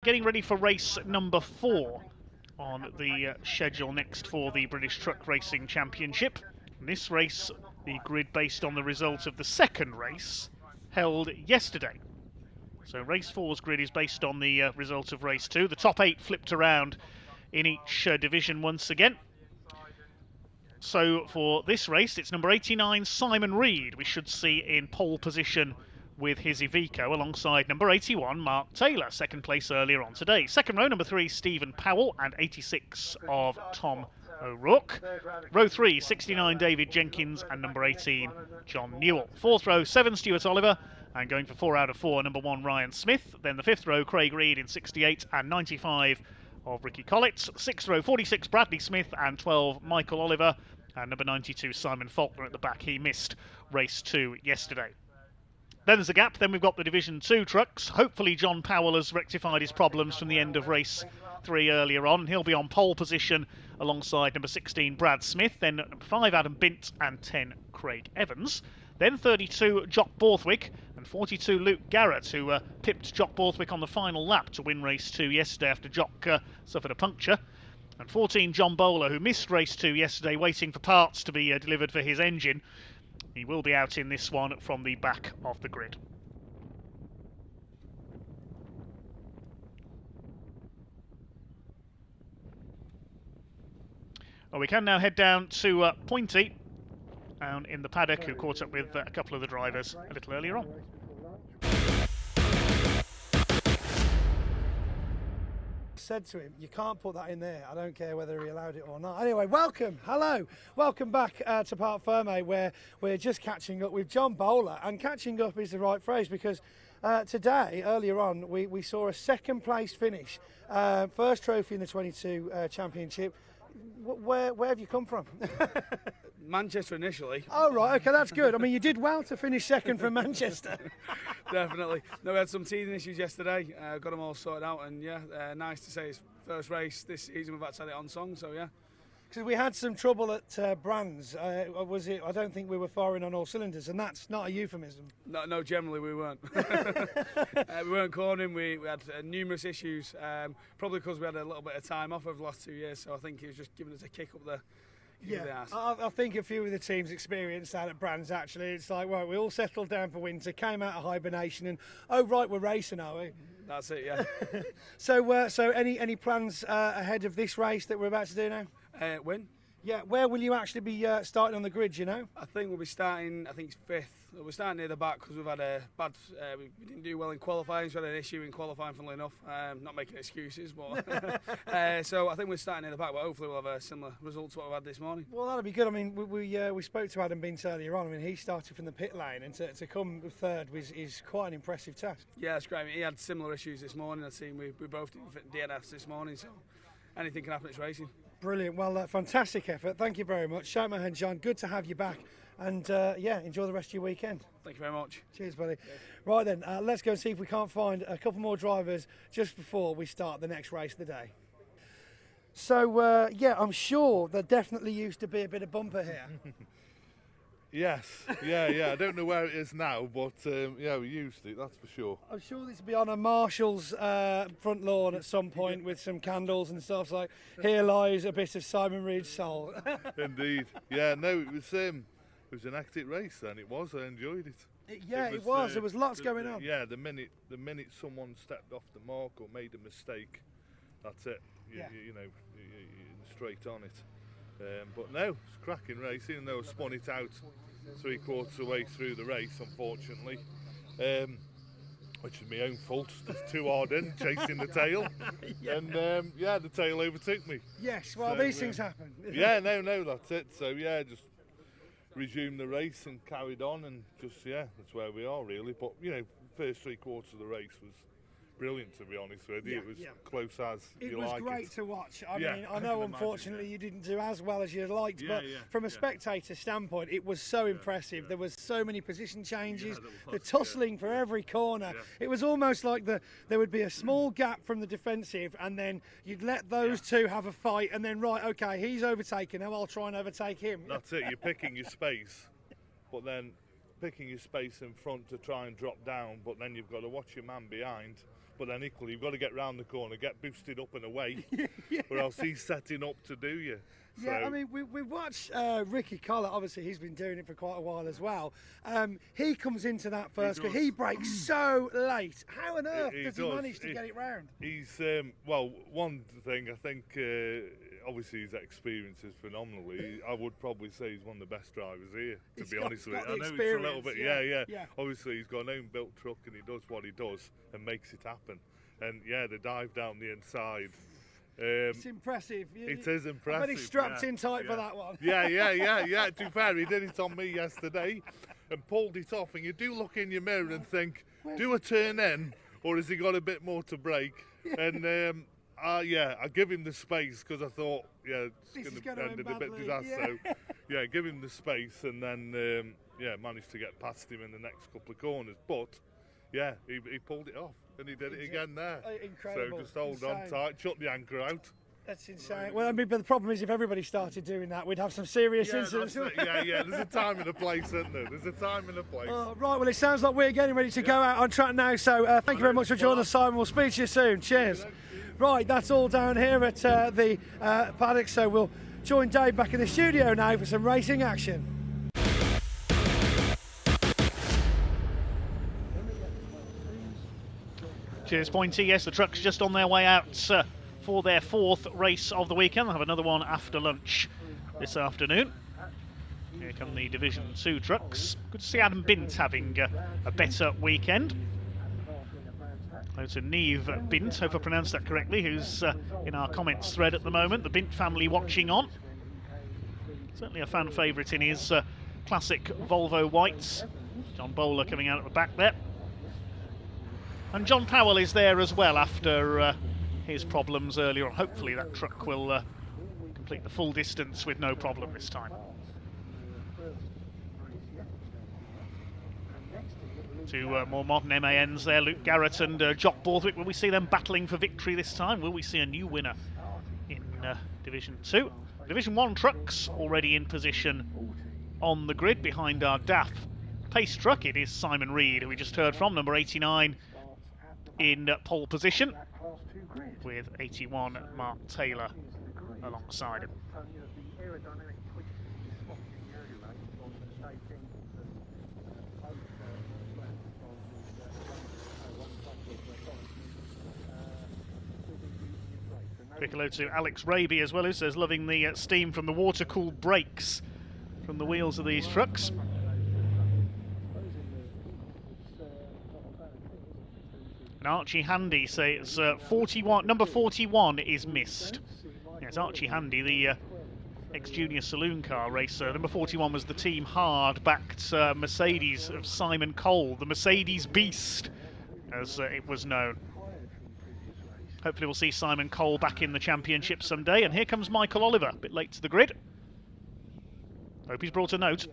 getting ready for race number 4 on the schedule next for the British Truck Racing Championship. In this race, the grid based on the result of the second race held yesterday. So race 4's grid is based on the result of race 2. The top 8 flipped around in each division once again. So for this race, it's number 89, Simon Reed, we should see in pole position with his Iveco alongside number 81, Mark Taylor, second place earlier on today. Second row, number 3, Stephen Powell, and 86 of Tom O'Rourke. Row 3, 69, David Jenkins, and number 18, John Newell. Fourth row, 7, Stuart Oliver, and going for 4 out of 4, number 1, Ryan Smith. Then the fifth row, Craig Reed in 68 and 95 of Ricky Collett. Sixth row, 46, Bradley Smith, and 12, Michael Oliver. And number 92, Simon Faulkner at the back. He missed race 2 yesterday. Then there's a gap. Then we've got the Division 2 trucks. Hopefully John Powell has rectified his problems from the end of race 3 earlier on. He'll be on pole position alongside number 16, Brad Smith. Then number 5, Adam Bint, and 10, Craig Evans. Then 32, Jock Borthwick, and 42, Luke Garrett, who pipped Jock Borthwick on the final lap to win race 2 yesterday after Jock suffered a puncture. And 14, John Bowler, who missed race 2 yesterday, waiting for parts to be delivered for his engine. He will be out in this one from the back of the grid. Well, we can now head down to Pointy, down in the paddock, who caught up with a couple of the drivers a little earlier on. Said to him, you can't put that in there. I don't care whether he allowed it or not. Anyway, welcome, hello, welcome back to Parc Fermé, where we're just catching up with John Bowler. And catching up is the right phrase, because today, earlier on, we saw a second place finish, first trophy in the 22 championship. Where have you come from? Manchester initially. Oh, right, okay, that's good. I mean, you did well to finish second from Manchester. Definitely. No, we had some teething issues yesterday, got them all sorted out, and yeah, nice to say it's first race this season we've actually had it on song, so yeah. Because we had some trouble at Brands, was it? I don't think we were firing on all cylinders, and that's not a euphemism. No, generally we weren't. We weren't cornering, we had numerous issues, probably because we had a little bit of time off over the last 2 years, so I think it was just giving us a kick up the ass. I think a few of the teams experienced that at Brands, actually. It's like, right, we all settled down for winter, came out of hibernation, and, oh, right, we're racing, are we? That's it, yeah. So any plans ahead of this race that we're about to do now? When? Yeah, where will you actually be starting on the grid, you know? I think we'll be starting, I think it's 5th. We're starting near the back because we've had a bad, we didn't do well in qualifying, so we had an issue in qualifying, funnily enough. Not making excuses, but so I think we're starting near the back, but hopefully we'll have a similar result to what we've had this morning. Well, that'll be good. I mean, we spoke to Adam Bint earlier on. I mean, he started from the pit lane, and to come third is quite an impressive task. Yeah, it's great. I mean, he had similar issues this morning. I've seen we both did DNFs this morning, so anything can happen, it's racing. Brilliant. Well, fantastic effort. Thank you very much. Shake my hand, John. Good to have you back. And yeah, enjoy the rest of your weekend. Thank you very much. Cheers, buddy. Right then, let's go and see if we can't find a couple more drivers just before we start the next race of the day. So, yeah, I'm sure there definitely used to be a bit of bumper here. Yes, yeah. I don't know where it is now, but yeah, we used it, that's for sure. I'm sure this will be on a Marshall's front lawn at some point with some candles and stuff like, here lies a bit of Simon Reed's soul. Indeed. Yeah, no, it was an hectic race then, it was, I enjoyed it. It was. There was lots going on. Yeah, the minute someone stepped off the mark or made a mistake, that's it, you're straight on it. But no, it's a cracking race, even though I spun it out 3/4 of the way through the race, unfortunately, which is my own fault. It's too hard in, chasing the tail, and yeah, the tail overtook me. Yes, well, so, these things happen. Yeah, no, that's it. So yeah, just resumed the race and carried on, and just that's where we are really. But first 3/4 of the race was brilliant, to be honest with you. Yeah, it was close as it you was like great it. to watch. I Yeah, mean, I know unfortunately you didn't do as well as you liked, but from a spectator standpoint, it was so impressive. There was so many position changes, the tussling for every corner. It was almost like there would be a small gap from the defensive, and then you'd let those two have a fight, and then right, okay, he's overtaken, now I'll try and overtake him. That's it. You're picking your space, but then picking your space in front to try and drop down, but then you've got to watch your man behind but then equally you've got to get round the corner, get boosted up and away, or else he's setting up to do you. Yeah, So, I mean, we watched Ricky Collett. Obviously, he's been doing it for quite a while as well. He comes into that first, but he breaks so late. How on earth does he manage to get it round? He's well, one thing I think, obviously his experience is phenomenal. I would probably say he's one of the best drivers here, to be honest with you. I know it's a little bit, yeah. Obviously, he's got an own built truck and he does what he does and makes it happen. And yeah, the dive down the inside. It's impressive. It is impressive. I bet he strapped in tight for that one. Yeah. To be fair, he did it on me yesterday and pulled it off. And you do look in your mirror and think, do a turn in, or has he got a bit more to break? And I give him the space because I thought, it's going to end in a bit disaster. So, give him the space and then, managed to get past him in the next couple of corners. But, he pulled it off. And he did it again there. Incredible. So just hold on tight, shut the anchor out. That's insane. Well, I mean, but the problem is if everybody started doing that, we'd have some serious incidents. There's a time and a place, isn't there? There's a time and a place. Right, well, it sounds like we're getting ready to go out on track now. So thank you very much for joining us, Simon. We'll speak to you soon. Cheers. Right, that's all down here at the Paddock. So we'll join Dave back in the studio now for some racing action. Cheers, Pointy. Yes, the truck's just on their way out for their fourth race of the weekend. They'll have another one after lunch this afternoon. Here come the Division 2 trucks. Good to see Adam Bint having a better weekend. Hello to Neve Bint, hope I pronounced that correctly, who's in our comments thread at the moment. The Bint family watching on. Certainly a fan favourite in his classic Volvo whites. John Bowler coming out at the back there. And John Powell is there as well after his problems earlier on. Hopefully that truck will complete the full distance with no problem this time. Two more modern MANs there, Luke Garrett and Jock Borthwick. Will we see them battling for victory this time? Will we see a new winner in Division 2? Division 1 trucks already in position on the grid behind our DAF pace truck. It is Simon Reed, who we just heard from, number 89 in pole position, with 81 Mark Taylor alongside him. Quick hello to Alex Raby as well, who says loving the steam from the water-cooled brakes from the wheels of these trucks. And Archie Handy says 41, number 41 is missed. Yes, Archie Handy, the ex-junior saloon car racer. Number 41 was the Team Hard-backed Mercedes of Simon Cole, the Mercedes Beast, as it was known. Hopefully we'll see Simon Cole back in the championship someday. And here comes Michael Oliver, a bit late to the grid. Hope he's brought a note.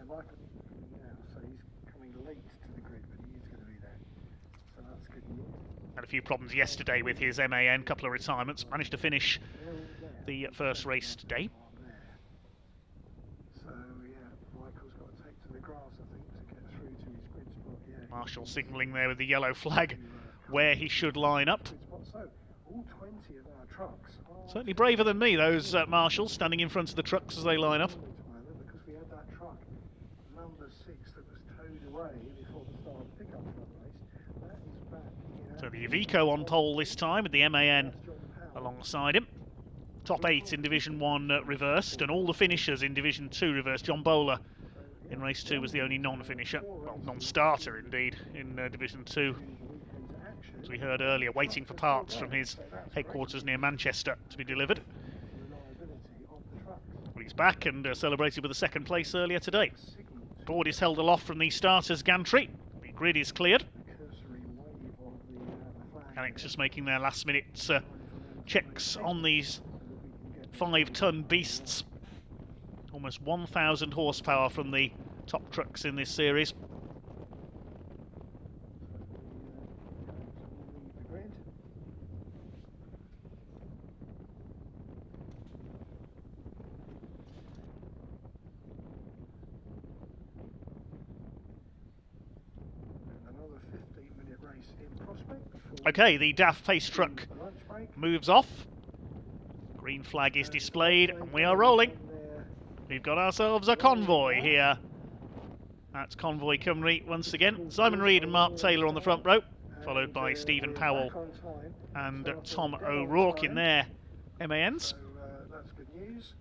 Had a few problems yesterday with his MAN, couple of retirements. Managed to finish the first race today. So yeah, Michael's got to take to the grass, I think, to get through to his grid spot. Yeah. Marshall signalling there with the yellow flag where he should line up. So all 20 of our trucks are Certainly braver than me, those marshals standing in front of the trucks as they line up. because we had that truck number 6 that was towed away before the start of the pickup truck race. That is back. So the Iveco on pole this time with the MAN alongside him. Top 8 in Division 1 reversed, and all the finishers in Division 2 reversed. John Bowler in race 2 was the only non-finisher, well, non-starter indeed, in Division 2. As we heard earlier, waiting for parts from his headquarters near Manchester to be delivered. Well, he's back and celebrated with a second place earlier today. Board is held aloft from the starter's gantry. The grid is cleared. Alex just making their last minute checks on these 5-ton beasts. Almost 1,000 horsepower from the top trucks in this series. Another 15-minute race in progress. prospect before Okay, the DAF pace truck the lunch break. moves off. Green flag is displayed, and we are rolling. We've got ourselves a convoy here. That's Convoy Cymru once again. Simon Reed and Mark Taylor on the front row, followed by Stephen Powell and Tom O'Rourke in their MANs. So that's good news.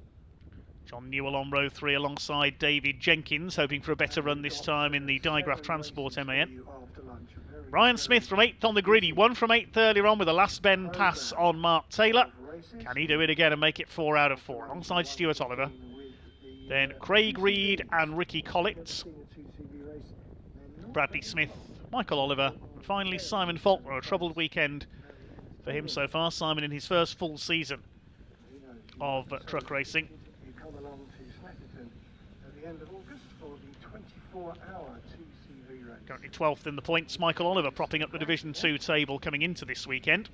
John Newell on row 3 alongside David Jenkins, hoping for a better run this time in the Digraph Transport MAN. Ryan Smith from 8th on the grid. He won from 8th earlier on with a last bend pass on Mark Taylor. Can he do it again and make it 4 out of 4? Alongside Stuart Oliver. Then Craig Reed and Ricky Collett. Bradley Smith, Michael Oliver, and finally Simon Faulkner. A troubled weekend for him so far. Simon in his first full season of truck racing. You come along to Snetterton at the end of August for the 24-hour 2CV race. Currently 12th in the points. Michael Oliver propping up the Division 2 table coming into this weekend.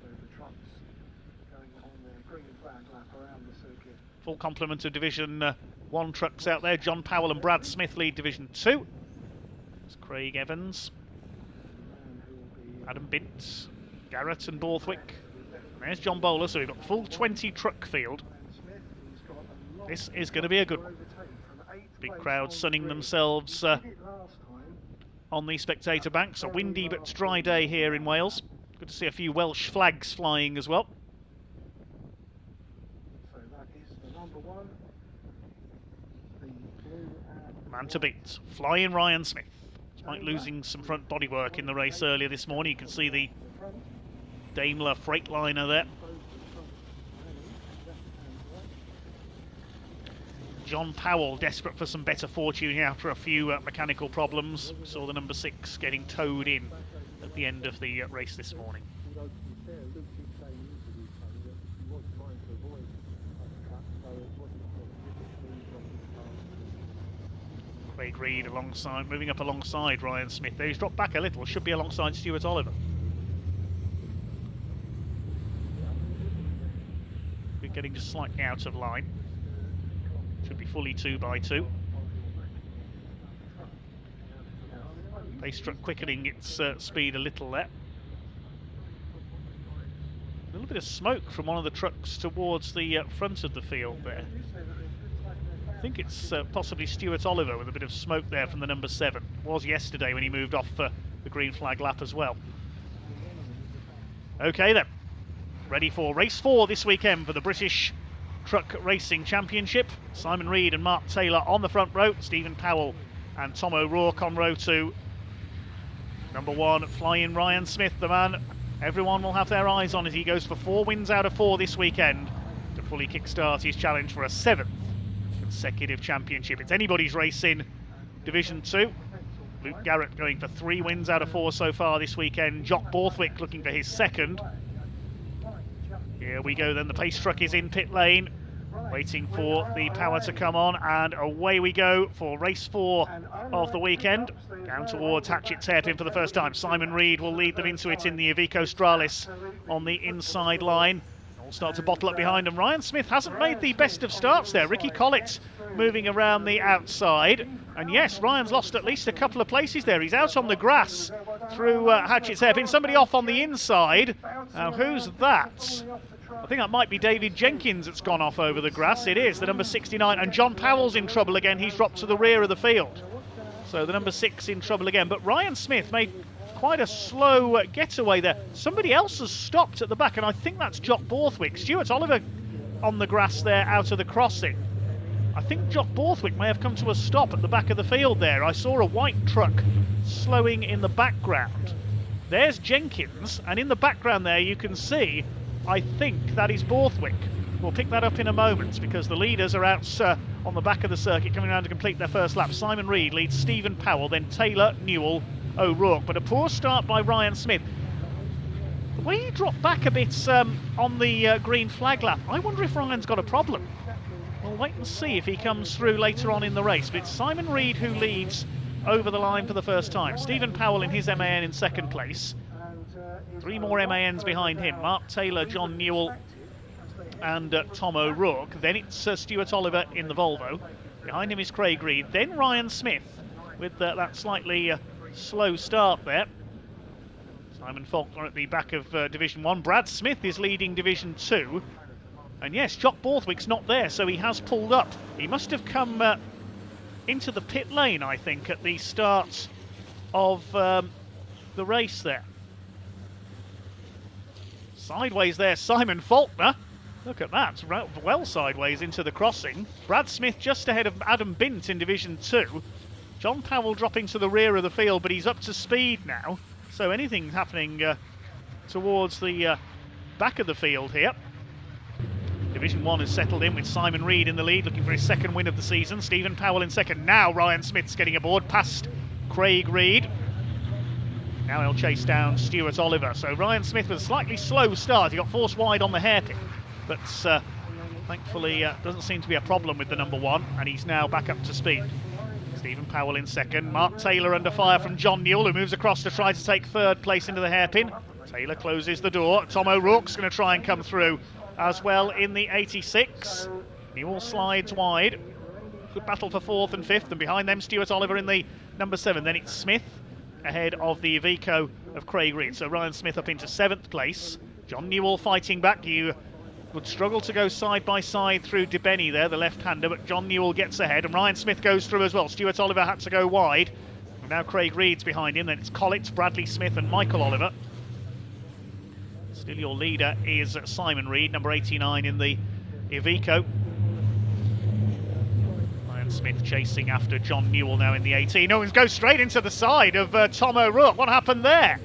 So the trucks going on their green flag lap around the circuit. Full complement of Division 1 trucks out there. John Powell and Brad Smith lead Division 2. There's Craig Evans, Adam Bint, Garrett and Borthwick. And there's John Bowler, so we've got full 20 truck field. This is going to be a good one. Big crowd sunning themselves on the spectator banks. A windy but dry day here in Wales. Good to see a few Welsh flags flying as well. So that is the number 1. The blue and Man to beat, flying Ryan Smith. Despite losing some front bodywork in the race earlier this morning, you can see the Daimler Freightliner there. John Powell desperate for some better fortune here after a few mechanical problems. Saw the number 6 getting towed in at the end of the race this morning. Craig Reed alongside, moving up alongside Ryan Smith there. He's dropped back a little, should be alongside Stuart Oliver. We're getting just slightly out of line. Should be fully 2x2. Pace truck quickening its speed a little there. A little bit of smoke from one of the trucks towards the front of the field there. I think it's possibly Stuart Oliver with a bit of smoke there from the number 7. It was yesterday when he moved off for the green flag lap as well. Okay then, ready for race 4 this weekend for the British Truck Racing Championship. Simon Reed and Mark Taylor on the front row. Stephen Powell and Tom O'Rourke on row 2. Number 1, flying Ryan Smith, the man everyone will have their eyes on as he goes for 4 wins out of 4 this weekend to fully kickstart his challenge for a 7th consecutive championship. It's anybody's race in Division 2. Luke Garrett going for 3 wins out of 4 so far this weekend. Jock Borthwick looking for his 2nd. Here we go then, the pace truck is in pit lane, waiting for the power to come on, and away we go for race 4 of the weekend. Down towards Hatchet's Hairpin for the first time. Simon Reed will lead them into it in the Iveco Stralis on the inside line. All start to bottle up behind them. Ryan Smith hasn't made the best of starts there. Ricky Collett moving around the outside. And yes, Ryan's lost at least a couple of places there. He's out on the grass through Hatchet's Hairpin. Somebody off on the inside. Now, who's that? I think that might be David Jenkins that's gone off over the grass. It is, the number 69. And John Powell's in trouble again. He's dropped to the rear of the field. So the number 6 in trouble again. But Ryan Smith made quite a slow getaway there. Somebody else has stopped at the back, and I think that's Jock Borthwick. Stuart Oliver on the grass there out of the crossing. I think Jock Borthwick may have come to a stop at the back of the field there. I saw a white truck slowing in the background. There's Jenkins, and in the background there you can see, I think that is Borthwick. We'll pick that up in a moment because the leaders are out on the back of the circuit coming around to complete their first lap. Simon Reed leads Stephen Powell, then Taylor, Newell, O'Rourke. But a poor start by Ryan Smith. The way he dropped back a bit on the green flag lap, I wonder if Ryan's got a problem. We'll wait and see if he comes through later on in the race. But it's Simon Reed who leads over the line for the first time. Stephen Powell in his MAN in 2nd place. 3 more MANs behind him. Mark Taylor, John Newell and Tom O'Rourke. Then it's Stuart Oliver in the Volvo. Behind him is Craig Reed, then Ryan Smith with that slightly slow start there. Simon Faulkner at the back of Division 1. Brad Smith is leading Division 2. And yes, Jock Borthwick's not there, so he has pulled up. He must have come into the pit lane, I think, at the start of the race there. Sideways there, Simon Faulkner. Look at that, well sideways into the crossing. Brad Smith just ahead of Adam Bint in Division 2. John Powell dropping to the rear of the field, but he's up to speed now. So anything happening towards the back of the field here. Division 1 has settled in with Simon Reed in the lead, looking for his second win of the season. Stephen Powell in second. Now Ryan Smith's getting aboard, past Craig Reed. Now he'll chase down Stuart Oliver. So Ryan Smith with a slightly slow start. He got forced wide on the hairpin, but thankfully doesn't seem to be a problem with the number 1, and he's now back up to speed. Stephen Powell in second. Mark Taylor under fire from John Newell, who moves across to try to take third place into the hairpin. Taylor closes the door. Tom O'Rourke's going to try and come through as well in the 86. Newell slides wide. Good battle for 4th and 5th, and behind them Stuart Oliver in the number 7. Then it's Smith ahead of the Iveco of Craig Reed. So Ryan Smith up into 7th place. John Newell fighting back. You would struggle to go side by side through DeBenny there, the left-hander, but John Newell gets ahead, and Ryan Smith goes through as well. Stuart Oliver had to go wide, and now Craig Reed's behind him. Then it's Collett, Bradley Smith and Michael Oliver. Still your leader is Simon Reed, number 89 in the Iveco. Ryan Smith chasing after John Newell now in the 18. Oh, and goes straight into the side of Tom O'Rourke. What happened there?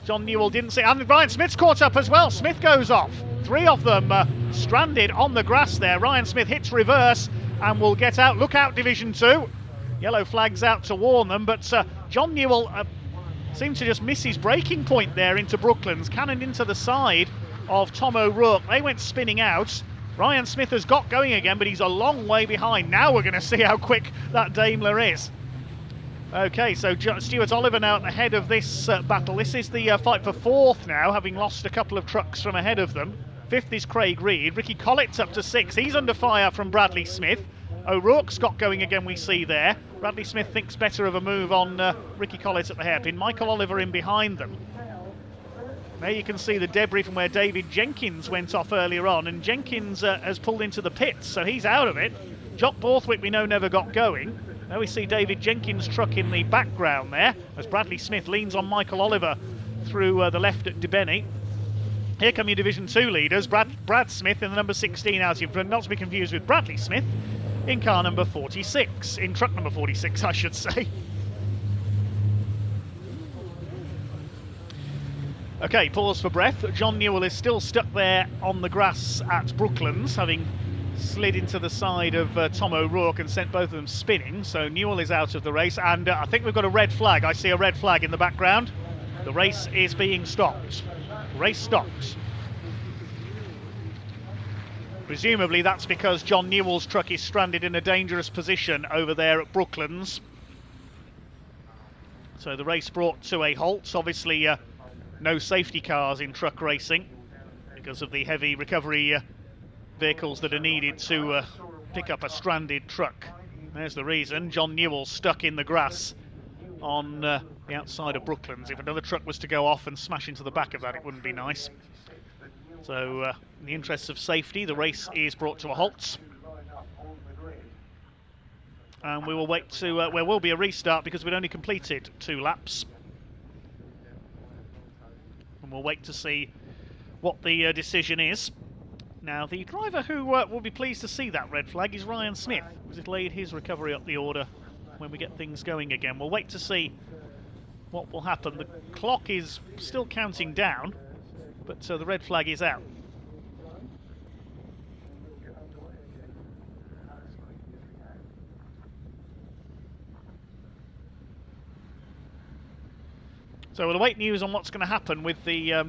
John Newell didn't see, and Ryan Smith's caught up as well. Smith goes off. 3 of them stranded on the grass there. Ryan Smith hits reverse and will get out. Look out, Division 2. Yellow flag's out to warn them, but John Newell seemed to just miss his braking point there into Brooklands, cannoned into the side of Tom O'Rourke. They went spinning out. Ryan Smith has got going again, but he's a long way behind. Now we're going to see how quick that Daimler is. Okay, so Stuart Oliver now at the head of this battle. This is the fight for 4th now, having lost a couple of trucks from ahead of them. 5th is Craig Reed. Ricky Collett's up to 6th. He's under fire from Bradley Smith. O'Rourke's got going again, we see there. Bradley Smith thinks better of a move on Ricky Collett at the hairpin. Michael Oliver in behind them. There you can see the debris from where David Jenkins went off earlier on, and Jenkins has pulled into the pits, so he's out of it. Jock Borthwick we know never got going. Now we see David Jenkins' truck in the background there, as Bradley Smith leans on Michael Oliver through the left at DeBenny. Here come your Division 2 leaders, Brad Smith in the number 16 out in front, not to be confused with Bradley Smith in car number 46, in truck number 46 I should say. Okay, pause for breath. John Newell is still stuck there on the grass at Brooklands, having slid into the side of Tom O'Rourke and sent both of them spinning. So Newell is out of the race, and I think we've got a red flag. I see a red flag in the background. The race is being stopped. Race stopped. Presumably that's because John Newell's truck is stranded in a dangerous position over there at Brooklands. So the race brought to a halt. Obviously no safety cars in truck racing because of the heavy recovery vehicles that are needed to pick up a stranded truck. There's the reason. John Newell stuck in the grass on the outside of Brooklands. If another truck was to go off and smash into the back of that, it wouldn't be nice. So in the interests of safety, the race is brought to a halt. And we will wait to, there will be a restart because we'd only completed 2 laps. And we'll wait to see what the decision is. Now, the driver who will be pleased to see that red flag is Ryan Smith, because it laid his recovery up the order when we get things going again. We'll wait to see what will happen. The clock is still counting down, but the red flag is out. So we'll await news on what's going to happen with the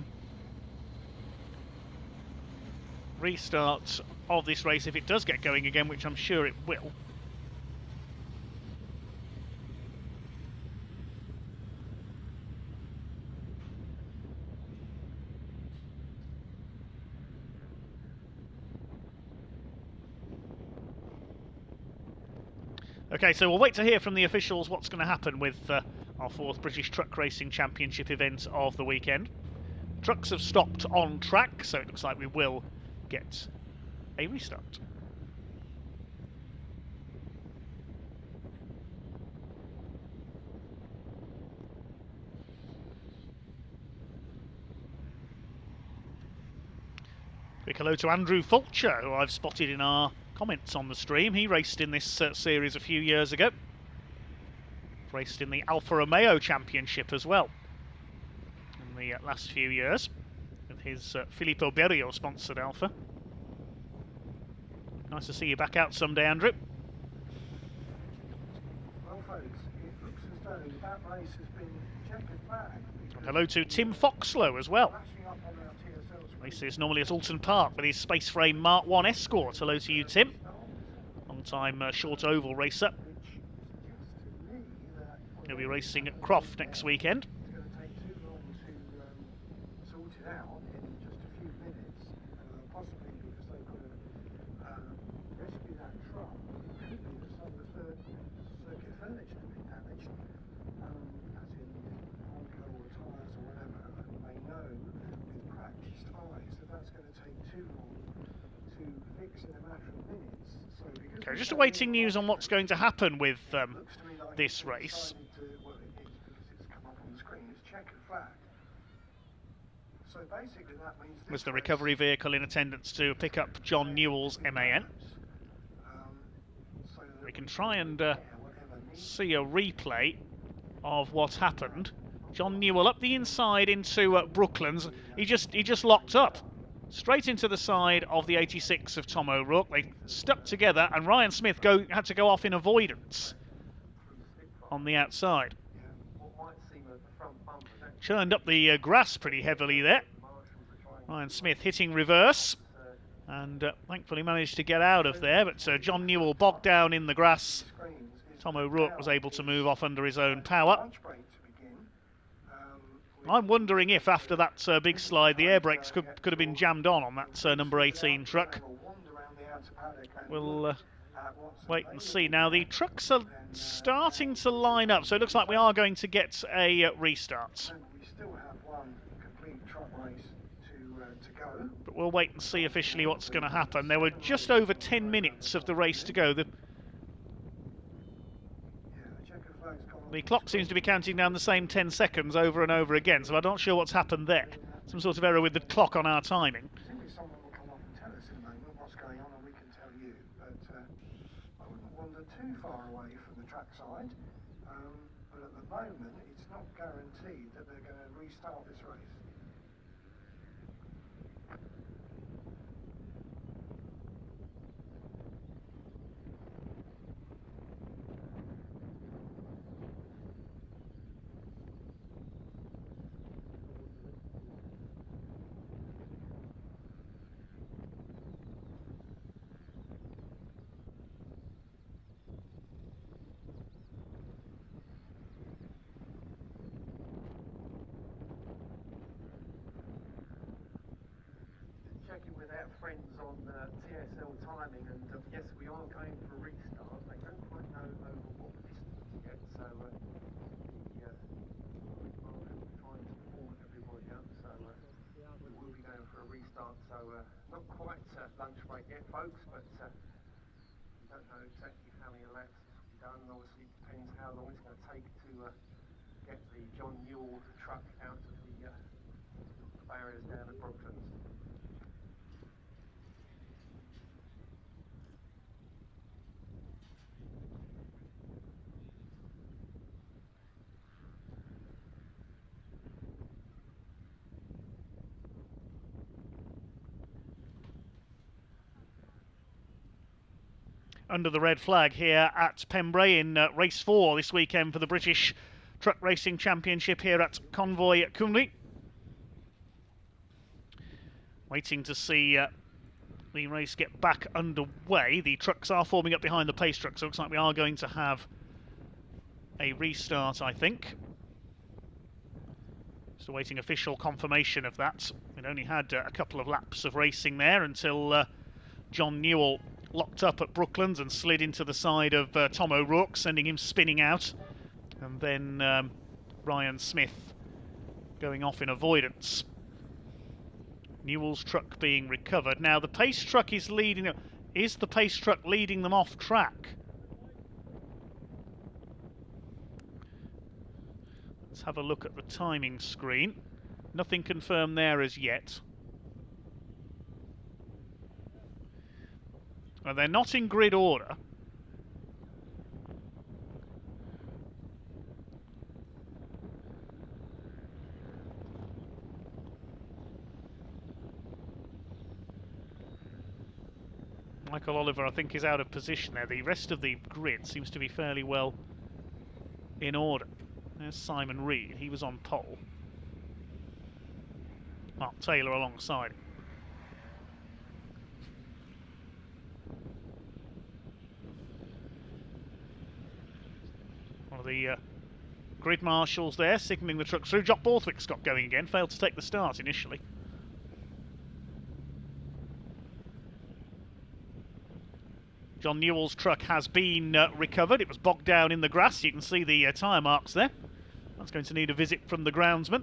restart of this race if it does get going again, which I'm sure it will. Okay, so we'll wait to hear from the officials what's going to happen with our 4th British Truck Racing Championship event of the weekend. Trucks have stopped on track, so it looks like we will get a restart. Quick hello to Andrew Fulcher, who I've spotted in our comments on the stream. He raced in this series a few years ago. Raced in the Alfa Romeo Championship as well in the last few years with his Filippo Berio sponsored Alfa. Nice to see you back out someday, Andrew. Well, folks, it looks as though that race has been checkered flag. And hello to Tim Foxlow as well. Flashing up on our TSL screen. Races normally at Alton Park with his Space Frame Mark 1 Escort. Hello to you, Tim. Long-time short oval racer. He'll be racing at Croft next weekend. It's going to take too long to sort it out in just a few minutes, possibly because they've got to rescue that truck. It could be that some of the third circuit furniture has been damaged, as in Honco or tyres or whatever, and they know with practice tyres that that's going to take too long to fix in a matter of minutes. So because Okay, just awaiting news on what's going to happen with looks to me like this they've race. decided well, it is because it's come up on the screen, it's checkered flag. So basically that means Was this the race, recovery vehicle in attendance to pick up John Newell's MAN. so that We can try and whatever needs see a replay of what happened. John Newell up the inside into Brooklands. He just locked up straight into the side of the 86 of Tom O'Rourke. They stuck together, and Ryan Smith had to go off in avoidance on the outside. Churned up the grass pretty heavily there. Ryan Smith hitting reverse, and thankfully managed to get out of there, but John Newell bogged down in the grass. screens is Tom O'Rourke was able to move off under his own power. lunch break to begin. I'm wondering if after that big slide the air brakes could have been jammed on that number 18 truck. We'll wait and see. Now the trucks are starting to line up, so it looks like we are going to get a restart. We still have one complete truck race to go. But we'll wait and see officially what's going to happen. There were just over 10 minutes of the race to go. The Checkered flag's gone on. The clock seems to be counting down the same 10 seconds over and over again, so I'm not sure what's happened there. Some sort of error with the clock on our timing. Presumably someone will come up and tell us in a moment what's going on, and we can tell you. But I wouldn't wander too far away from the trackside. But at the moment, it's not guaranteed that they're going to restart this race. Checking with our friends on TSL timing, and yes, we are going for a restart. They don't quite know over what distance yet, so we are trying to warm everybody up. So we will be going for a restart. So not quite lunch break yet, folks, but we don't know exactly how many laps this will be done. Obviously, it depends how long it's going to take to get the John Newell truck out of the barriers down at Brooklands. Under the red flag here at Pembrey in race 4 this weekend for the British Truck Racing Championship here at Convoy Cymru. Waiting to see the race get back underway. The trucks are forming up behind the pace truck, so it looks like we are going to have a restart, I think. Just awaiting official confirmation of that. We'd only had a couple of laps of racing there until John Newell locked up at Brooklands and slid into the side of Tom O'Rourke, sending him spinning out. And then Ryan Smith going off in avoidance. Newell's truck being recovered. Now the pace truck is leading them. Is the pace truck leading them off track? Let's have a look at the timing screen. Nothing confirmed there as yet. And they're not in grid order. Michael Oliver, I think, is out of position there. The rest of the grid seems to be fairly well in order. There's Simon Reed. He was on pole. Mark Taylor alongside him. One of the grid marshals there signalling the truck through. Jock Borthwick's got going again. Failed to take the start initially. John Newell's truck has been recovered. It was bogged down in the grass. You can see the tyre marks there. That's going to need a visit from the groundsman.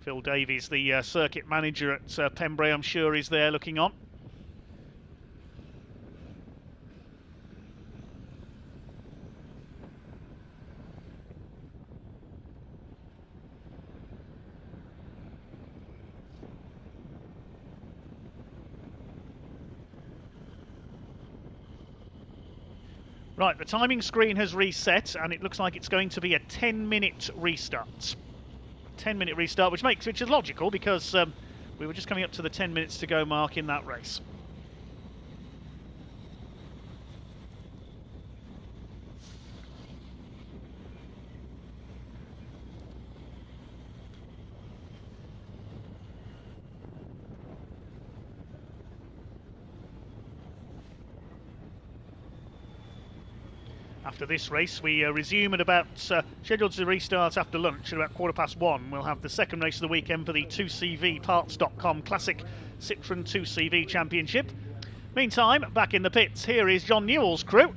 Phil Davies, the circuit manager at Pembrey, I'm sure is there looking on. Right, the timing screen has reset, and it looks like it's going to be a 10-minute restart. 10-minute restart, which is logical because we were just coming up to the 10 minutes to go mark in that race. After this race, we resume at about, scheduled to restart after lunch at about 1:15. We'll have the second race of the weekend for the 2CV-Parts.com Classic Citroën 2CV Championship. Meantime, back in the pits, here is John Newell's crew.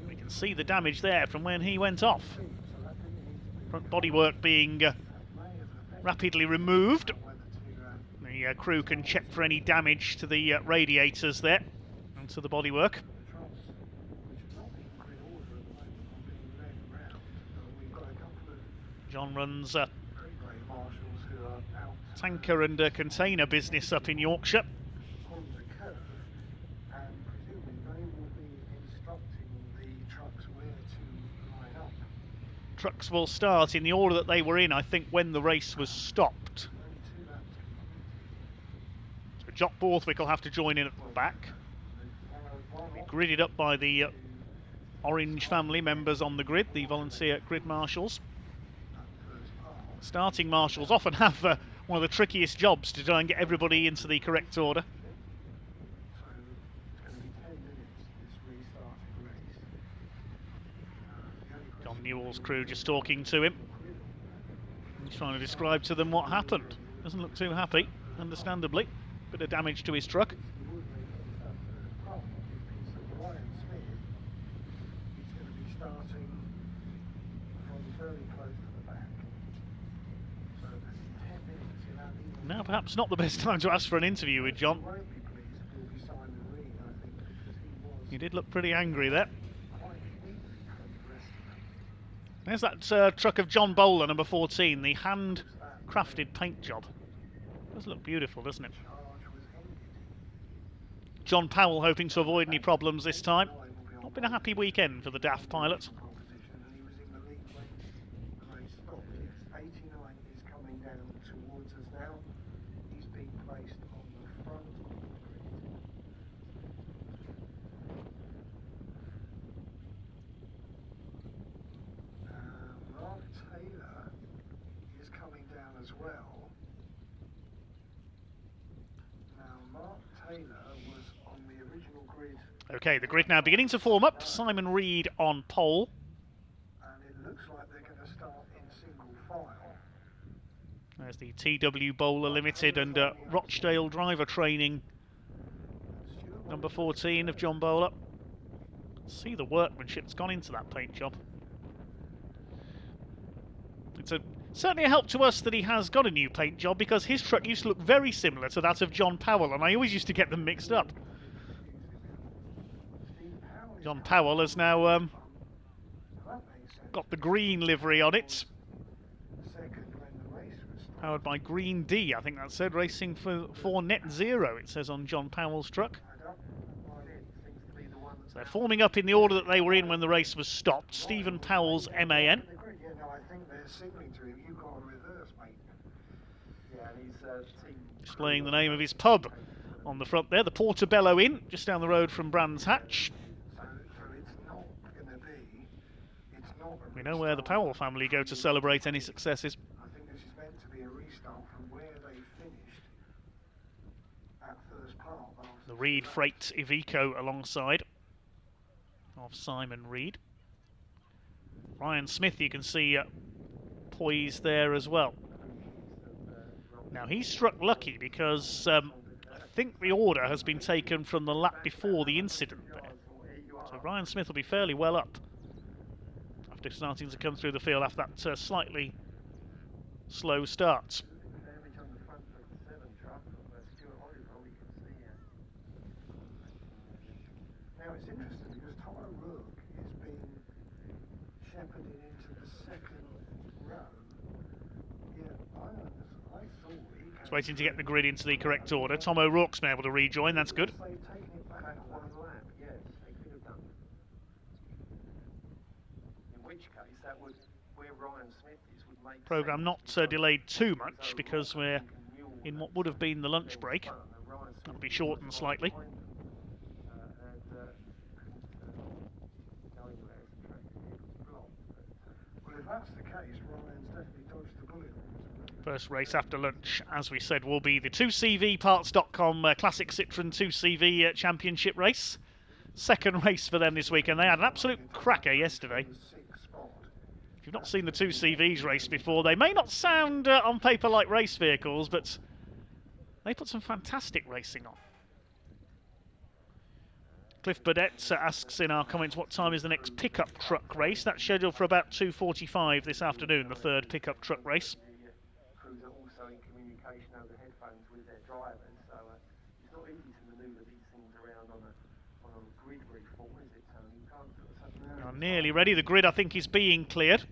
We can see the damage there from when he went off. Front bodywork being rapidly removed. The crew can check for any damage to the radiators there and to the bodywork. John runs tanker and container business up in Yorkshire. Trucks will start in the order that they were in, I think, when the race was stopped. So Jock Borthwick will have to join in at the back. Gridded up by the Orange family members on the grid, the volunteer grid marshals. Starting marshals often have one of the trickiest jobs to try and get everybody into the correct order. John Newell's crew just talking to him. He's trying to describe to them what happened. Doesn't look too happy, understandably. Bit of damage to his truck. Now perhaps not the best time to ask for an interview with John. He did look pretty angry there. There's that truck of John Bowler, number 14, the hand-crafted paint job. Does look beautiful, doesn't it? John Powell hoping to avoid any problems this time. Not been a happy weekend for the DAF pilot. Okay, the grid now beginning to form up. Simon Reed on pole. And it looks like they're going to start in single file. There's the TW Bowler Limited and Rochdale driver training number 14 of John Bowler. See the workmanship that's gone into that paint job. It's certainly a help to us that he has got a new paint job, because his truck used to look very similar to that of John Powell, and I always used to get them mixed up. John Powell has now got the green livery on it. Powered by Green D, I think that said, racing for net zero, it says on John Powell's truck. So they're forming up in the order that they were in when the race was stopped. Stephen Powell's MAN. Displaying the name of his pub on the front there, the Portobello Inn, just down the road from Brands Hatch. We know where the Powell family go to celebrate any successes. I think this is meant to be a restart from where they finished at first part. The Reed Freight Iveco alongside of Simon Reed. Ryan Smith, you can see poised there as well. Now he's struck lucky because I think the order has been taken from the lap before the incident there. So Ryan Smith will be fairly well up after starting to come through the field after that slightly slow start. Now it's interesting because Tom O'Rourke is being shepherded into the second row. Yeah, I thought he He's waiting to get the grid into the correct order. Tom O'Rourke's been able to rejoin, that's good. they've taken it back one lap. Yes, they could have done. In which case, that would where Ryan Smith is would make Programme not delayed too much because we're in what would have been the lunch break. That'll be shortened slightly. Well, if that's the case, Ryan's definitely dodged the bullet. First race after lunch, as we said, will be the 2CVparts.com Classic Citroen 2CV Championship race. Second race for them this week, and they had an absolute cracker yesterday. If you've not seen the 2CVs race before, they may not sound on paper like race vehicles, but they put some fantastic racing on. Cliff Burdett asks in our comments, what time is the next pickup truck race? That's scheduled for about 2:45 this afternoon, the third pickup truck race. Crews are also in communication over headphones with their drivers, so it's not easy to manoeuvre these things around on a grid reform, is it, Tony? You can't put such Are nearly ready. The grid, I think, is being cleared.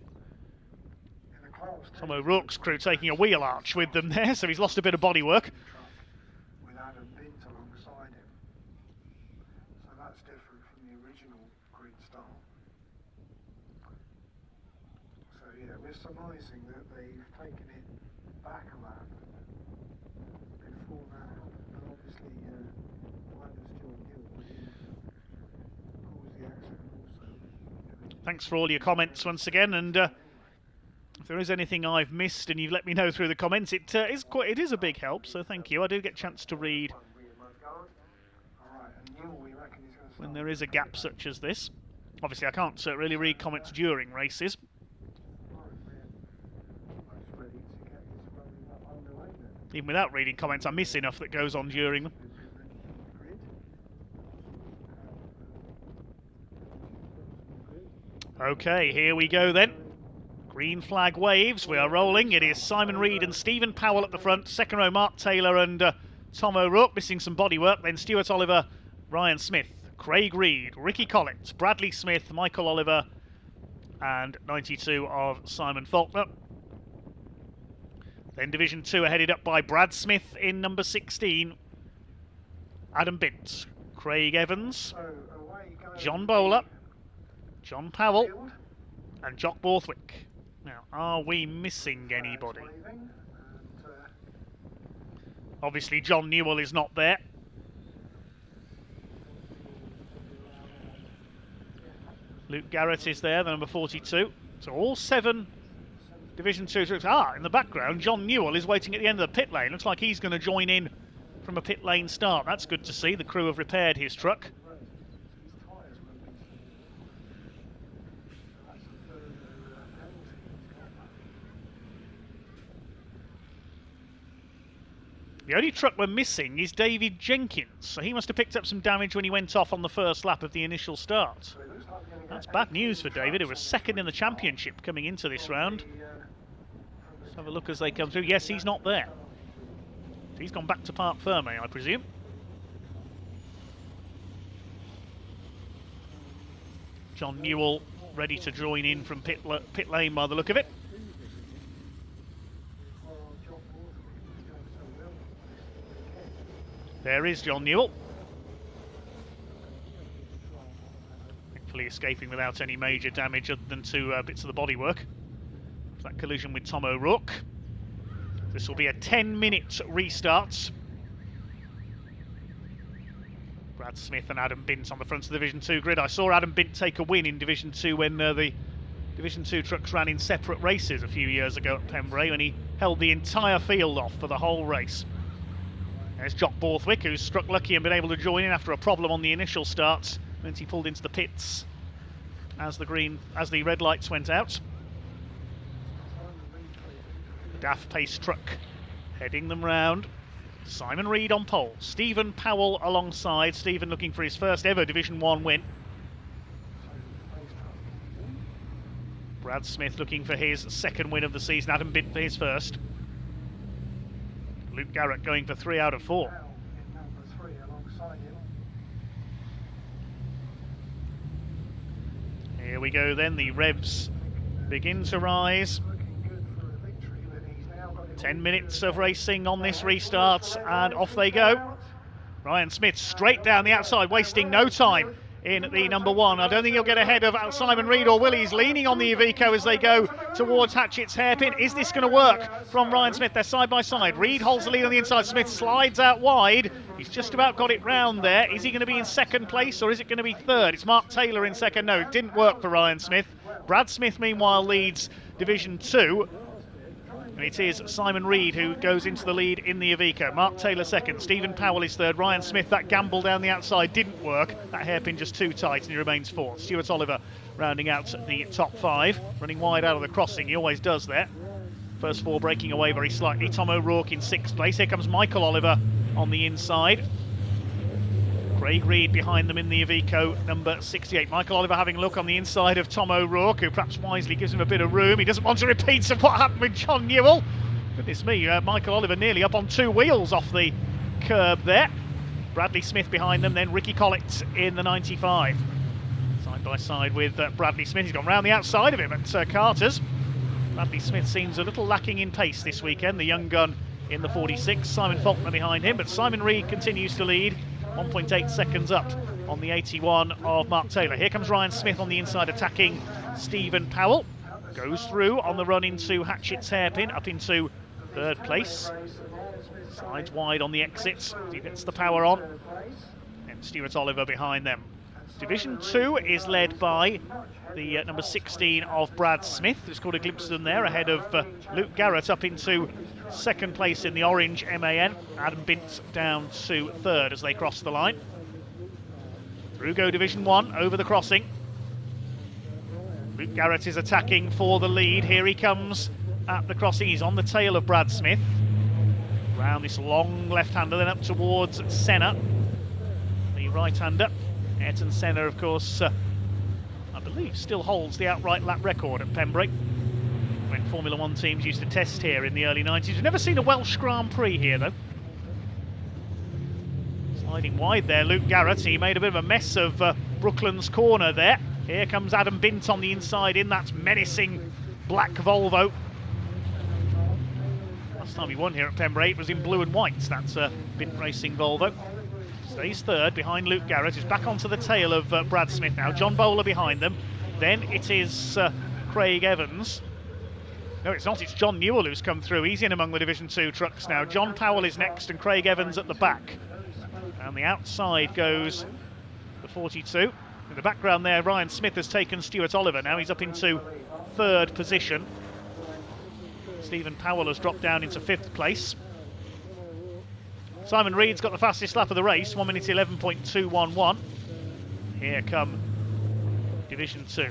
Tom O'Rourke's crew taking a wheel arch with them there, so he's lost a bit of bodywork. With Adam Bint alongside him. So that's different from the original grid style. So yeah, we're surmising that they've taken it back a lap before that happened. But obviously, Linus John Hill caused the accident also. Thanks for all your comments once again, and if there is anything I've missed and you've let me know through the comments, it is a big help, so thank you. I do get a chance to read when there is a gap such as this. Obviously I can't really read comments during races. Even without reading comments, I miss enough that goes on during them. Okay, here we go then. Green flag waves, we are rolling. It is Simon Reed and Stephen Powell at the front. Second row, Mark Taylor and Tom O'Rourke, missing some bodywork. Then Stuart Oliver, Ryan Smith, Craig Reed, Ricky Collett, Bradley Smith, Michael Oliver, and 92 of Simon Faulkner. Then Division 2 are headed up by Brad Smith in number 16. Adam Bint, Craig Evans, John Bowler, John Powell, and Jock Borthwick. Now, are we missing anybody? Obviously, John Newell is not there. Luke Garrett is there, the number 42. So all 7 Division 2 trucks. In the background, John Newell is waiting at the end of the pit lane. Looks like he's going to join in from a pit lane start. That's good to see. The crew have repaired his truck. The only truck we're missing is David Jenkins, so he must have picked up some damage when he went off on the first lap of the initial start. That's bad news for David, who was second in the championship coming into this round. Let's have a look as they come through. Yes, he's not there. He's gone back to Parc Fermé, I presume. John Newell ready to join in from pit lane by the look of it. There is John Newell. Thankfully escaping without any major damage other than two bits of the bodywork. That collision with Tom O'Rourke. This will be a 10-minute restart. Brad Smith and Adam Bint on the front of the Division 2 grid. I saw Adam Bint take a win in Division 2 when the Division 2 trucks ran in separate races a few years ago at Pembrey, when he held the entire field off for the whole race. There's Jock Borthwick, who's struck lucky and been able to join in after a problem on the initial start. Meant he pulled into the pits as the red lights went out. DAF pace truck heading them round. Simon Reed on pole. Stephen Powell alongside. Stephen looking for his first ever Division 1 win. Brad Smith looking for his second win of the season. Adam Bint for his first. Luke Garrett going for 3 out of 4. Here we go then, the revs begin to rise. 10 minutes of racing on this restart, and off they go. Ryan Smith straight down the outside, wasting no time in the number 1. I don't think he'll get ahead of Simon Reed or Will. He's leaning on the Iveco as they go towards Hatchett's hairpin. Is this going to work from Ryan Smith? They're side by side. Reed holds the lead on the inside. Smith slides out wide. He's just about got it round there. Is he going to be in second place or is it going to be third? It's Mark Taylor in second. No, it didn't work for Ryan Smith. Brad Smith, meanwhile, leads Division 2. And it is Simon Reed who goes into the lead in the Iveco. Mark Taylor second, Stephen Powell is third. Ryan Smith, that gamble down the outside didn't work. That hairpin just too tight and he remains fourth. Stuart Oliver rounding out the top 5, running wide out of the crossing. He always does there. First 4 breaking away very slightly. Tom O'Rourke in 6th place. Here comes Michael Oliver on the inside. Craig Reed behind them in the Iveco, number 68. Michael Oliver having a look on the inside of Tom O'Rourke, who perhaps wisely gives him a bit of room. He doesn't want to repeat of what happened with John Newell. Goodness me, Michael Oliver nearly up on 2 wheels off the curb there. Bradley Smith behind them, then Ricky Collett in the 95. Side by side with Bradley Smith. He's gone round the outside of him at Carter's. Bradley Smith seems a little lacking in pace this weekend, the young gun in the 46. Simon Faulkner behind him, but Simon Reed continues to lead. 1.8 seconds up on the 81 of Mark Taylor. Here comes Ryan Smith on the inside attacking Stephen Powell. Goes through on the run into Hatchett's hairpin, up into 3rd place. Slides wide on the exits. He gets the power on. And Stuart Oliver behind them. Division 2 is led by the number 16 of Brad Smith, who's caught a glimpse of them there ahead of Luke Garrett up into 2nd place in the orange MAN. Adam Bint down to 3rd as they cross the line. Through go Division 1 over the crossing. Luke Garrett is attacking for the lead. Here he comes at the crossing. He's on the tail of Brad Smith. Round this long left-hander, then up towards Senna, the right-hander. Ayrton Senna, of course, I believe still holds the outright lap record at Pembrey, when Formula 1 teams used to test here in the early 90s. We've never seen a Welsh Grand Prix here, though. Sliding wide there, Luke Garrett. He made a bit of a mess of Brooklands corner there. Here comes Adam Bint on the inside in that menacing black Volvo. Last time he won here at Pembrey, it was in blue and white. That's a Bint Racing Volvo. Stays 3rd behind Luke Garrett. Is back onto the tail of Brad Smith now. John Bowler behind them. Then it is Craig Evans. No, it's not. It's John Newell who's come through. He's in among the Division 2 trucks now. John Powell is next and Craig Evans at the back. And the outside goes the 42. In the background there, Ryan Smith has taken Stuart Oliver. Now he's up into 3rd position. Stephen Powell has dropped down into 5th place. Simon Reed's got the fastest lap of the race, 1 minute 11.211. Here come Division 2.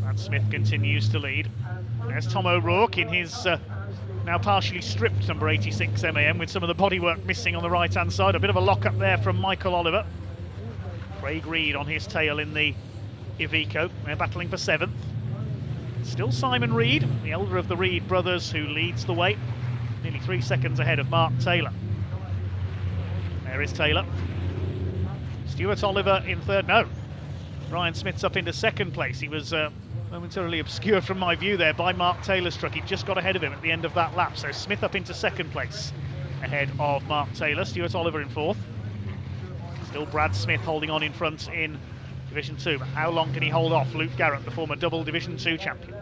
Brad Smith continues to lead. There's Tom O'Rourke in his now partially stripped, number 86 MAN, with some of the bodywork missing on the right-hand side. A bit of a lock-up there from Michael Oliver. Craig Reed on his tail in the Iveco. They're battling for 7th. Still Simon Reed, the elder of the Reed brothers, who leads the way. Nearly 3 seconds ahead of Mark Taylor. There is Taylor. Stuart Oliver in 3rd. No. Ryan Smith's up into 2nd place. He was momentarily obscured from my view there by Mark Taylor's truck. He just got ahead of him at the end of that lap. So Smith up into 2nd place ahead of Mark Taylor. Stuart Oliver in 4th. Still Brad Smith holding on in front in Division 2. But how long can he hold off Luke Garrett, the former double Division 2 champion?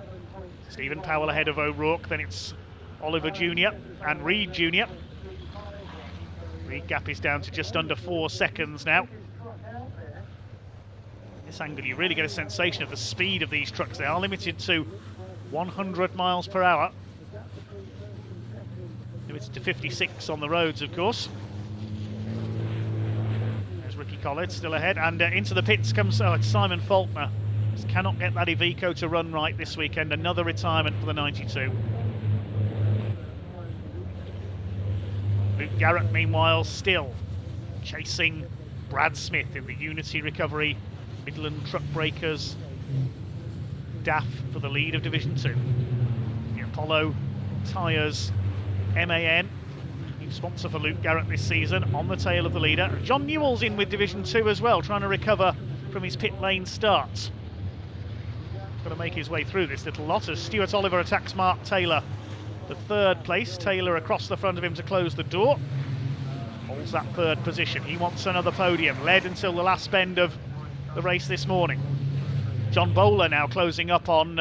Stephen Powell ahead of O'Rourke. Then it's Oliver Jr. and Reed Jr. Reed gap is down to just under 4 seconds now. This angle, you really get a sensation of the speed of these trucks. They are limited to 100 miles per hour. Limited to 56 on the roads, of course. There's Ricky Collins still ahead, and into the pits comes Simon Faulkner. Just cannot get that Iveco to run right this weekend. Another retirement for the 92. Luke Garrett, meanwhile, still chasing Brad Smith in the Unity Recovery Midland Truck Breakers DAF for the lead of Division 2. The Apollo Tyres MAN, new sponsor for Luke Garrett this season, on the tail of the leader. John Newell's in with Division 2 as well, trying to recover from his pit lane starts. He's got to make his way through this little lot as Stuart Oliver attacks Mark Taylor, the 3rd place. Taylor across the front of him to close the door. Holds that 3rd position. He wants another podium, led until the last bend of the race this morning. John Bowler now closing up on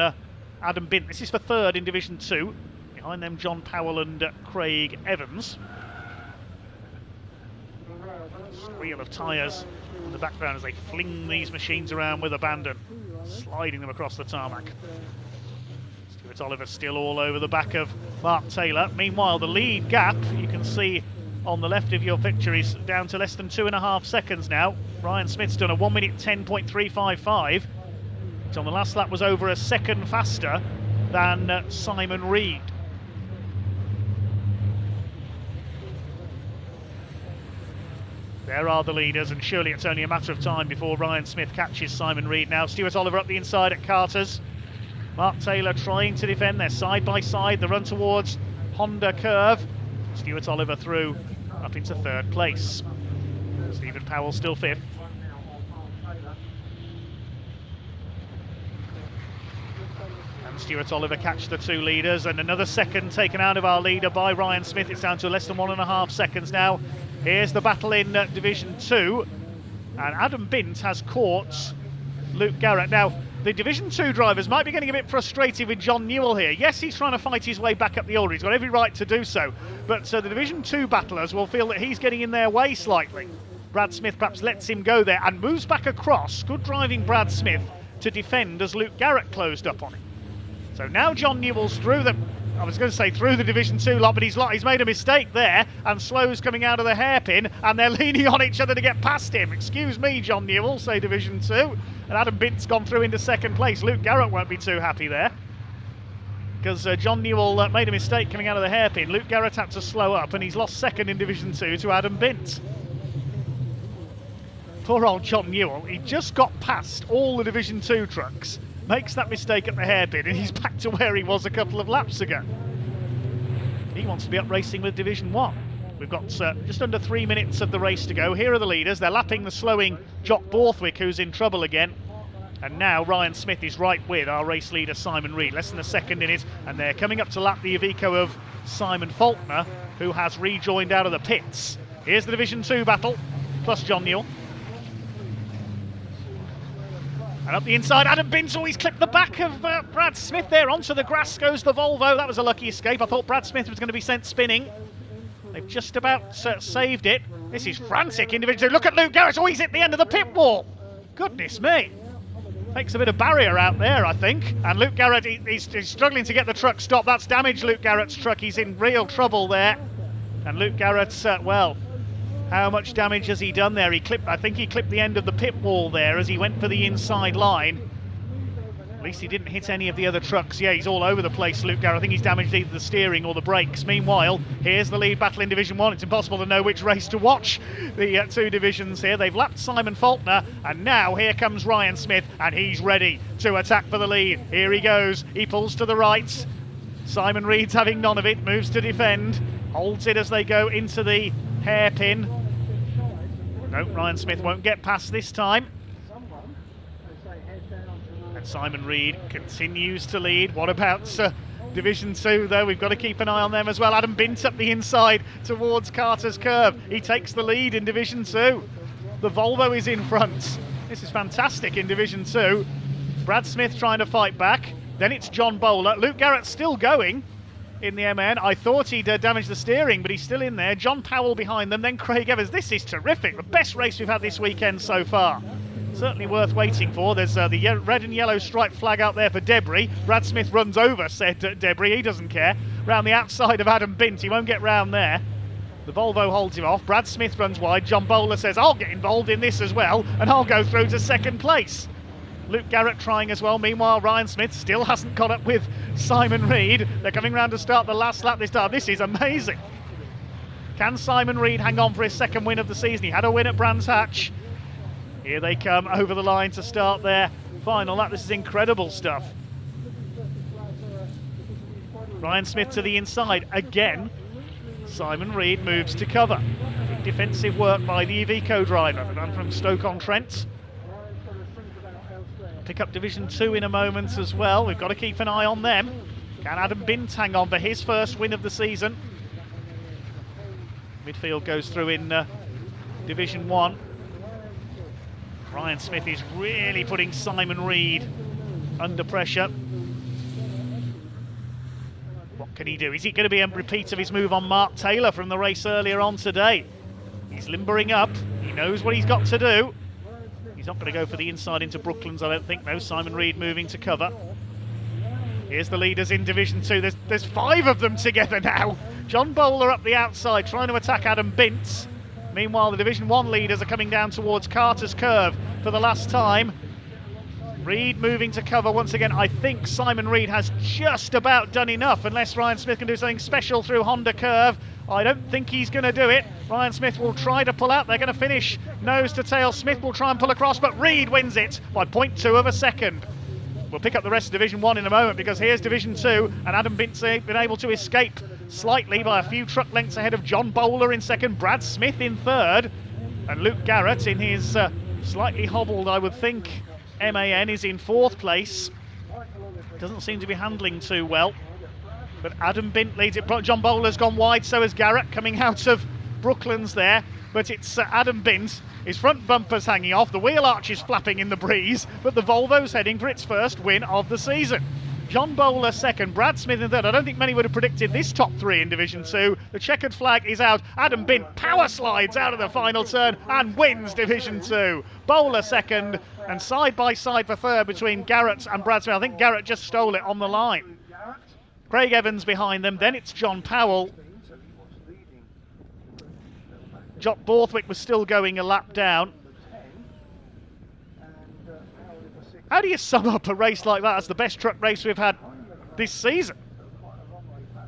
Adam Bint. This is for 3rd in Division 2. Behind them, John Powell and Craig Evans. Squeal of tyres in the background as they fling these machines around with abandon, sliding them across the tarmac. Stuart Oliver still all over the back of Mark Taylor. Meanwhile, the lead gap, you can see on the left of your picture, is down to less than 2.5 seconds now. Ryan Smith's done a 1 minute 10.355. Which on the last lap was over a second faster than Simon Reed. There are the leaders, and surely it's only a matter of time before Ryan Smith catches Simon Reed now. Stuart Oliver up the inside at Carter's. Mark Taylor trying to defend. They're side by side. The run towards Honda Curve. Stuart Oliver through up into 3rd place. Stephen Powell still 5th. And Stuart Oliver catch the 2 leaders, and another second taken out of our leader by Ryan Smith. It's down to less than 1.5 seconds now. Here's the battle in Division 2, and Adam Bint has caught Luke Garrett. Now, the Division 2 drivers might be getting a bit frustrated with John Newell here. Yes, he's trying to fight his way back up the order. He's got every right to do so. But the Division 2 battlers will feel that he's getting in their way slightly. Brad Smith perhaps lets him go there and moves back across. Good driving Brad Smith to defend as Luke Garrett closed up on him. So now John Newell's through the, I was going to say through the Division 2 lot, but he's made a mistake there, and Slow's coming out of the hairpin, and they're leaning on each other to get past him. Excuse me, John Newell, say Division 2. And Adam Bint's gone through into 2nd place. Luke Garrett won't be too happy there, because John Newell made a mistake coming out of the hairpin. Luke Garrett had to slow up, and he's lost 2nd in Division 2 to Adam Bint. Poor old John Newell, he just got past all the Division 2 trucks, makes that mistake at the hairpin, and he's back to where he was a couple of laps ago. He wants to be up racing with Division 1. We've got just under 3 minutes of the race to go. Here are the leaders. They're lapping the slowing Jock Borthwick, who's in trouble again. And now Ryan Smith is right with our race leader Simon Reed. Less than a second in it, and they're coming up to lap the Iveco of Simon Faulkner, who has rejoined out of the pits. Here's the Division 2 battle, plus John Newell. And up the inside, Adam Bint, he's clipped the back of Brad Smith there. Onto the grass goes the Volvo. That was a lucky escape. I thought Brad Smith was going to be sent spinning. They've just about saved it. This is frantic individual. Look at Luke Garrett. Oh, he's at the end of the pit wall. Goodness me. Takes a bit of barrier out there, I think. And Luke Garrett, he's struggling to get the truck stopped. That's damaged Luke Garrett's truck. He's in real trouble there. And Luke Garrett, well, how much damage has he done there? I think he clipped the end of the pit wall there as he went for the inside line. At least he didn't hit any of the other trucks. Yeah, he's all over the place, Luke Garrett. I think he's damaged either the steering or the brakes. Meanwhile, here's the lead battle in Division 1. It's impossible to know which race to watch. The two divisions here. They've lapped Simon Faulkner, and now here comes Ryan Smith, and he's ready to attack for the lead. Here he goes. He pulls to the right. Simon Reed's having none of it, moves to defend, holds it as they go into the hairpin. No, Ryan Smith won't get past this time. And Simon Reed continues to lead. What about Division 2 though? We've got to keep an eye on them as well. Adam Bint up the inside towards Carter's Curve. He takes the lead in Division 2. The Volvo is in front. This is fantastic in Division 2. Brad Smith trying to fight back. Then it's John Bowler. Luke Garrett still going in the MN. I thought he'd damaged the steering, but he's still in there. John Powell behind them, then Craig Evans. This is terrific. The best race we've had this weekend so far. Certainly worth waiting for. There's the red and yellow striped flag out there for Debris. Brad Smith runs over said Debris. He doesn't care. Round the outside of Adam Bint. He won't get round there. The Volvo holds him off. Brad Smith runs wide. John Bowler says, I'll get involved in this as well, and I'll go through to second place. Luke Garrett trying as well. Meanwhile, Ryan Smith still hasn't caught up with Simon Reed. They're coming round to start the last lap this time. This is amazing. Can Simon Reed hang on for his second win of the season? He had a win at Brands Hatch. Here they come over the line to start their final lap. This is incredible stuff. Ryan Smith to the inside again. Simon Reed moves to cover. Good defensive work by the Iveco driver, the man from Stoke-on-Trent. Pick up Division 2 in a moment as well. We've got to keep an eye on them. Can Adam Bint hang on for his first win of the season? Midfield goes through in Division 1. Ryan Smith is really putting Simon Reed under pressure. What can he do? Is it going to be a repeat of his move on Mark Taylor from the race earlier on today? He's limbering up. He knows what he's got to do. He's not going to go for the inside into Brooklands, I don't think. No, Simon Reed moving to cover. Here's the leaders in Division 2. There's 5 of them together now. John Bowler up the outside trying to attack Adam Bint. Meanwhile, the Division 1 leaders are coming down towards Carter's Curve for the last time. Reed moving to cover once again. I think Simon Reed has just about done enough, unless Ryan Smith can do something special through Honda Curve. I don't think he's going to do it. Ryan Smith will try to pull out. They're going to finish nose to tail. Smith will try and pull across, but Reed wins it by 0.2 of a second. We'll pick up the rest of Division 1 in a moment, because here's Division 2, and Adam Bint's been able to escape slightly by a few truck lengths ahead of John Bowler in second, Brad Smith in third, and Luke Garrett in his slightly hobbled, I would think, MAN is in fourth place. Doesn't seem to be handling too well, but Adam Bint leads it. John Bowler's gone wide, so has Garrett coming out of Brooklands there, but it's Adam Bint. His front bumper's hanging off, the wheel arch is flapping in the breeze, but the Volvo's heading for its first win of the season. John Bowler second, Brad Smith in third. I don't think many would have predicted this top 3 in Division 2. The checkered flag is out. Adam Bint power slides out of the final turn and wins Division 2. Bowler second, and side by side for third between Garrett and Brad Smith. I think Garrett just stole it on the line. Craig Evans behind them, then it's John Powell. Jock Borthwick was still going a lap down. How do you sum up a race like that as the best truck race we've had this season?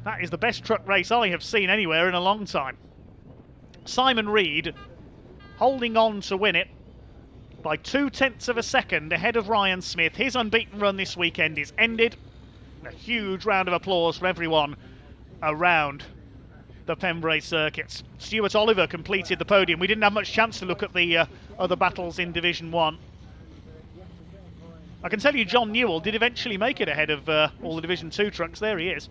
That is the best truck race I have seen anywhere in a long time. Simon Reed holding on to win it by 0.2 of a second ahead of Ryan Smith. His unbeaten run this weekend is ended. A huge round of applause for everyone around the Pembrey circuits. Stuart Oliver completed the podium. We didn't have much chance to look at the other battles in Division 1. I can tell you John Newell did eventually make it ahead of all the Division 2 trucks. There he is.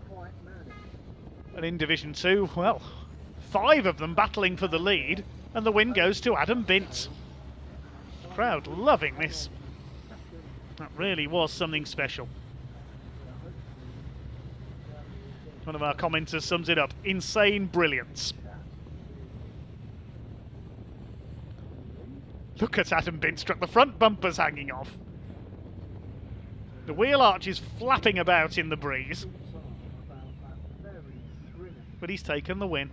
And in Division 2, well, 5 of them battling for the lead, and the win goes to Adam Bint. Crowd loving this. That really was something special. One of our commenters sums it up. Insane brilliance. Look at Adam Bint's truck. The front bumper's hanging off. The wheel arch is flapping about in the breeze. But he's taken the win.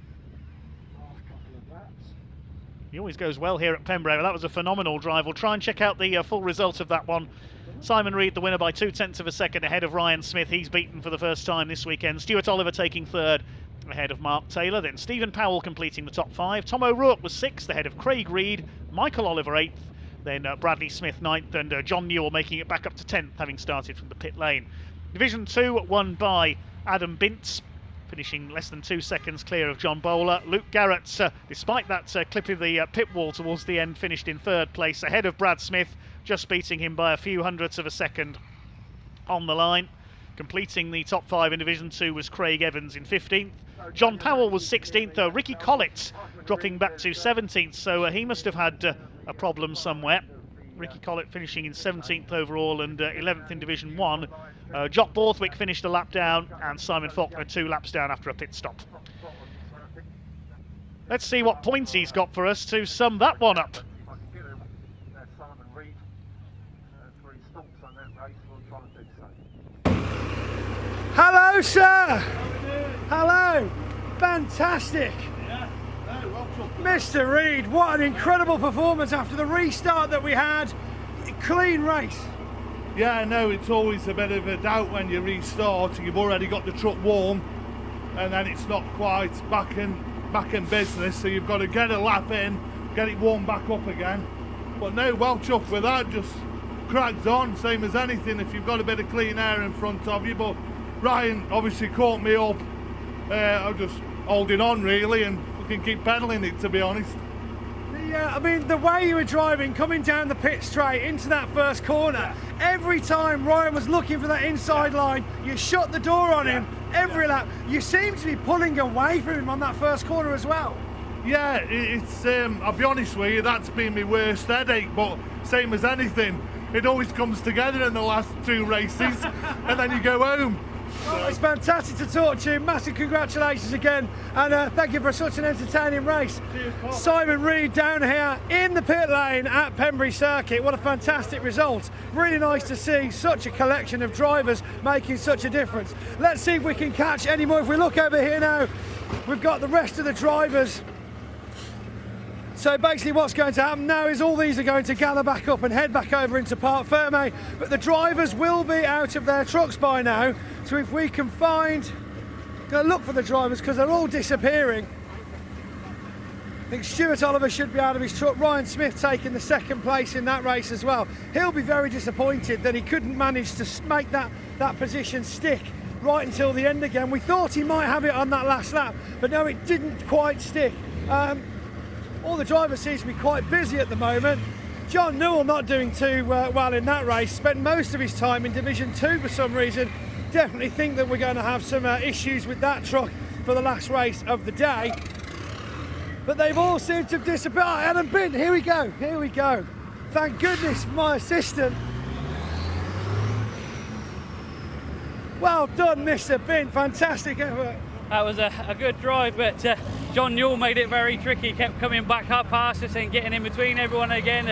He always goes well here at Pembrey. That was a phenomenal drive. We'll try and check out the full result of that one Simon Reed, the winner by 0.2 of a second ahead of Ryan Smith. He's beaten for the first time this weekend. Stuart Oliver taking third ahead of Mark Taylor. Then Stephen Powell completing the top 5. Tom O'Rourke was 6th ahead of Craig Reed. Michael Oliver 8th. Then Bradley Smith 9th, and John Newell making it back up to 10th, having started from the pit lane. Division 2 won by Adam Bintz, finishing less than 2 seconds clear of John Bowler. Luke Garrett, despite that clip of the pit wall towards the end, finished in 3rd place ahead of Brad Smith, just beating him by a few hundredths of a second on the line. Completing the top 5 in Division 2 was Craig Evans in 15th. John Powell was 16th. Ricky Collett dropping back to 17th, so he must have had a problem somewhere. Ricky Collett finishing in 17th overall and 11th in Division 1. Jock Borthwick finished a lap down, and Simon Faulkner 2 laps down after a pit stop. Let's see what points he's got for us to sum that one up. Hello, sir. Hello. Fantastic. Mr. Reed, what an incredible performance after the restart that we had. Clean race. Yeah, I know it's always a bit of a doubt when you restart and you've already got the truck warm and then it's not quite back in business, so you've got to get a lap in, get it warmed back up again. But no, well chuffed with that, just cracked on, same as anything if you've got a bit of clean air in front of you. But Ryan obviously caught me up. I'm just holding on really and fucking keep pedalling it, to be honest. I mean, the way you were driving, coming down the pit straight into that first corner, every time Ryan was looking for that inside line, you shut the door on him every lap. You seem to be pulling away from him on that first corner as well. Yeah, it's I'll be honest with you, that's been my worst headache, but same as anything, it always comes together in the last 2 races and then you go home. Well, it's fantastic to talk to you. Massive congratulations again, and thank you for such an entertaining race. Cheers, Simon Reed down here in the pit lane at Pembrey Circuit. What a fantastic result. Really nice to see such a collection of drivers making such a difference. Let's see if we can catch any more. If we look over here now, we've got the rest of the drivers. So basically what's going to happen now is all these are going to gather back up and head back over into Parc Fermé, but the drivers will be out of their trucks by now. So if we can find, go look for the drivers because they're all disappearing. I think Stuart Oliver should be out of his truck. Ryan Smith taking the 2nd place in that race as well. He'll be very disappointed that he couldn't manage to make that position stick right until the end again. We thought he might have it on that last lap, but no, it didn't quite stick. All the drivers seem to be quite busy at the moment. John Newell not doing too well in that race, spent most of his time in Division 2 for some reason. Definitely think that we're going to have some issues with that truck for the last race of the day. But they've all seemed to have disappeared. Oh, Adam Bint, here we go, here we go. Thank goodness for my assistant. Well done, Mr. Bint, fantastic effort. That was a good drive, but John Newell made it very tricky, kept coming back up past us and getting in between everyone again.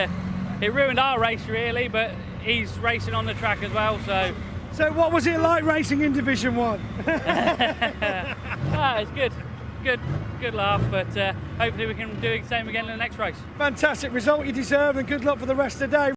It ruined our race really, but he's racing on the track as well. So what was it like racing in Division 1? It's good laugh, but hopefully we can do the same again in the next race. Fantastic result you deserve, and good luck for the rest of the day.